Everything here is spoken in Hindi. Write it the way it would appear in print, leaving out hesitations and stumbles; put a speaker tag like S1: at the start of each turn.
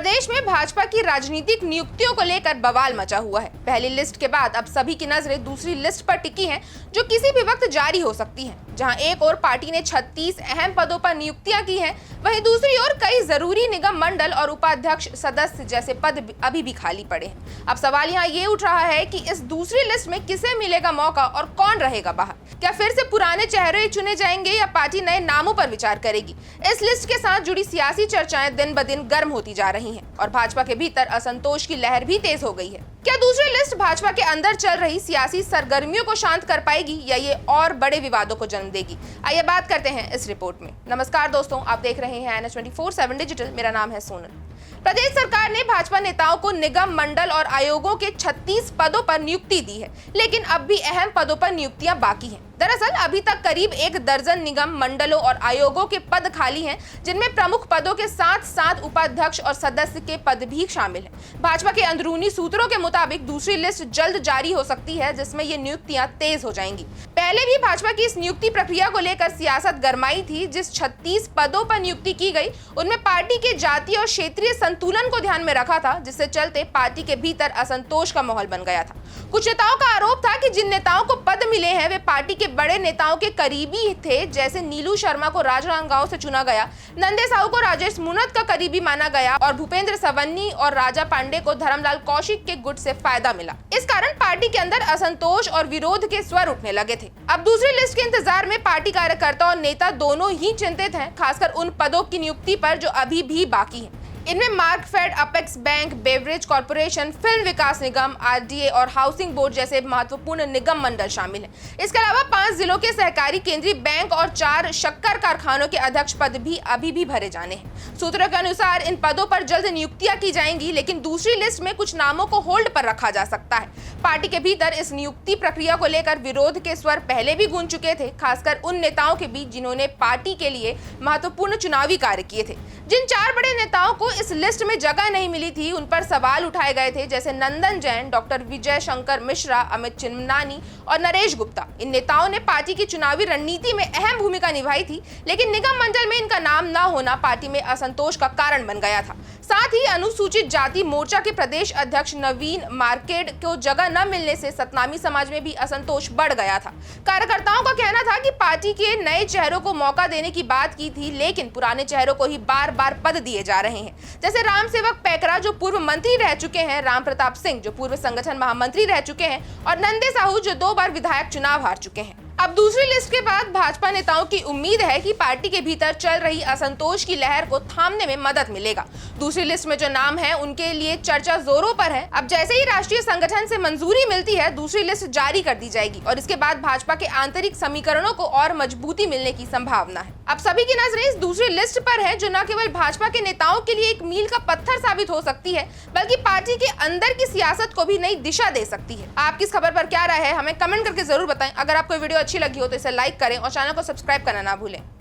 S1: प्रदेश में भाजपा की राजनीतिक नियुक्तियों को लेकर बवाल मचा हुआ है। पहली लिस्ट के बाद अब सभी की नजरें दूसरी लिस्ट पर टिकी हैं, जो किसी भी वक्त जारी हो सकती है। जहां एक ओर पार्टी ने 36 अहम पदों पर नियुक्तियां की हैं, वहीं दूसरी ओर कई जरूरी निगम मंडल और उपाध्यक्ष सदस्य जैसे पद अभी भी खाली पड़े हैं। अब सवाल यहाँ ये उठ रहा है कि इस दूसरी लिस्ट में किसे मिलेगा मौका और कौन रहेगा बाहर। क्या फिर से पुराने चेहरे चुने जाएंगे या पार्टी नए नामों पर विचार करेगी? इस लिस्ट के साथ जुड़ी सियासी चर्चाएं दिन ब दिन गर्म होती जा रही हैं और भाजपा के भीतर असंतोष की लहर भी तेज हो गई है। क्या दूसरी लिस्ट भाजपा के अंदर चल रही सियासी सरगर्मियों को शांत कर पाएगी या ये और बड़े विवादों को जन्म देगी? आइए बात करते हैं इस रिपोर्ट में। नमस्कार दोस्तों, आप देख रहे हैं NH24/7 डिजिटल। मेरा नाम है सोनल। प्रदेश सरकार ने भाजपा नेताओं को निगम मंडल और आयोगों के 36 पदों पर नियुक्ति दी है, लेकिन अब भी अहम पदों पर नियुक्तियां बाकी हैं। दरअसल अभी तक करीब 1 दर्जन निगम मंडलों और आयोगों के पद खाली हैं, जिनमें प्रमुख पदों के साथ साथ उपाध्यक्ष और सदस्य के पद भी शामिल हैं। भाजपा के अंदरूनी सूत्रों के मुताबिक दूसरी लिस्ट जल्द जारी हो सकती है, जिसमें ये नियुक्तियां तेज हो जाएंगी। पहले भी भाजपा की इस नियुक्ति प्रक्रिया को लेकर सियासत गरमाई थी। जिस 36 पदों पर नियुक्ति की गई, उनमें पार्टी के जातीय और क्षेत्रीय संतुलन को ध्यान में रखा था, जिससे चलते पार्टी के भीतर असंतोष का माहौल बन गया था। कुछ नेताओं का आरोप था कि जिन नेताओं को पद मिले हैं वे पार्टी के बड़े नेताओं के करीबी थे, जैसे नीलू शर्मा को राजनांदगांव से चुना गया, नंदे साहू को राजेश मुनत का करीबी माना गया और भूपेंद्र सवन्नी और राजा पांडे को धर्मलाल कौशिक के गुट से फायदा मिला। इस कारण पार्टी के अंदर असंतोष और विरोध के स्वर उठने लगे थे। अब दूसरी लिस्ट के इंतजार में पार्टी कार्यकर्ता और नेता दोनों ही चिंतित हैं, खासकर उन पदों की नियुक्ति पर जो अभी भी बाकी हैं। इनमें Markfed, apex bank, beverage corporation, film विकास निगम, RDA और हाउसिंग बोर्ड जैसे महत्वपूर्ण निगम मंडल शामिल हैं। इसके अलावा 5 जिलों के सहकारी केंद्रीय बैंक और 4 शक्कर कारखानों के अध्यक्ष पद भी अभी भी भरे जाने हैं। सूत्रों के अनुसार इन पदों पर जल्द नियुक्तियां की जाएंगी, लेकिन दूसरी लिस्ट में कुछ नामों को होल्ड पर रखा जा सकता है। पार्टी के भीतर इस नियुक्ति प्रक्रिया को लेकर विरोध के स्वर पहले भी गूंज चुके थे, खासकर उन नेताओं के बीच जिन्होंने पार्टी के लिए महत्वपूर्ण चुनावी कार्य किए थे। जिन 4 बड़े नेताओं को इस लिस्ट में जगह नहीं मिली थी, उन पर सवाल उठाए गए थे, जैसे नंदन जैन, डॉक्टर विजय शंकर मिश्रा, अमित चिन्नानी और नरेश गुप्ता। इन नेताओं ने पार्टी की चुनावी रणनीति में अहम भूमिका निभाई थी, लेकिन निगम मंडल में इनका नाम न होना पार्टी में असंतोष का कारण बन गया था। साथ ही अनुसूचित जाति मोर्चा के प्रदेश अध्यक्ष नवीन मार्केड को जगह न मिलने से सतनामी समाज में भी असंतोष बढ़ गया था। कार्यकर्ताओं का कहना था कि पार्टी के नए चेहरों को मौका देने की बात की थी, लेकिन पुराने चेहरों को ही बार बार पद दिए जा रहे हैं, जैसे राम सेवक पैकरा जो पूर्व मंत्री रह चुके हैं, राम प्रताप सिंह जो पूर्व संगठन महामंत्री रह चुके हैं और नंदे साहू जो 2 बार विधायक चुनाव हार चुके हैं। अब दूसरी लिस्ट के बाद भाजपा नेताओं की उम्मीद है कि पार्टी के भीतर चल रही असंतोष की लहर को थामने में मदद मिलेगा। दूसरी लिस्ट में जो नाम है उनके लिए चर्चा जोरों पर है। अब जैसे ही राष्ट्रीय संगठन से मंजूरी मिलती है, दूसरी लिस्ट जारी कर दी जाएगी और इसके बाद भाजपा के आंतरिक समीकरणों को और मजबूती मिलने की संभावना है। अब सभी की नजरें इस दूसरी लिस्ट पर है, जो न केवल भाजपा के नेताओं के लिए एक मील का पत्थर साबित हो सकती है, बल्कि पार्टी के अंदर की सियासत को भी नई दिशा दे सकती है। आपकी इस खबर पर क्या राय है, हमें कमेंट करके जरूर बताएं। अगर आपको वीडियो अच्छी लगी हो तो इसे लाइक करें और चैनल को सब्सक्राइब करना ना भूलें।